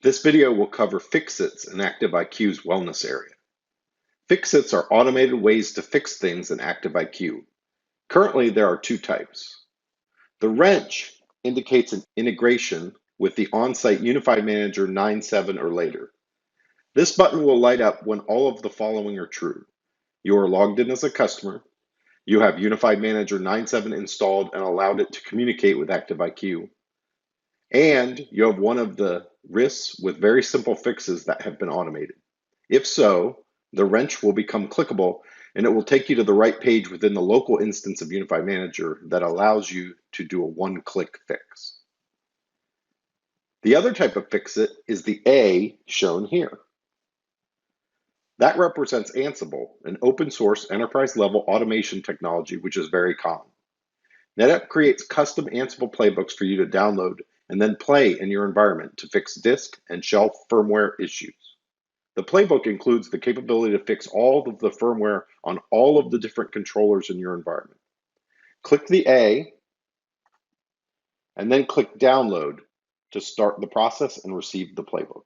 This video will cover fix-its in ActiveIQ's wellness area. Fix-its are automated ways to fix things in ActiveIQ. Currently, there are two types. The wrench indicates an integration with the on-site Unified Manager 9.7 or later. This button will light up when all of the following are true. You are logged in as a customer. You have Unified Manager 9.7 installed and allowed it to communicate with ActiveIQ. And you have one of the risks with very simple fixes that have been automated. If so, the wrench will become clickable and it will take you to the right page within the local instance of Unified Manager that allows you to do a one-click fix. The other type of fix-it is the A shown here. That represents Ansible, an open source enterprise level automation technology which is very common. NetApp creates custom Ansible playbooks for you to download and then play in your environment to fix disk and shelf firmware issues. The playbook includes the capability to fix all of the firmware on all of the different controllers in your environment. Click the A and then click Download to start the process and receive the playbook.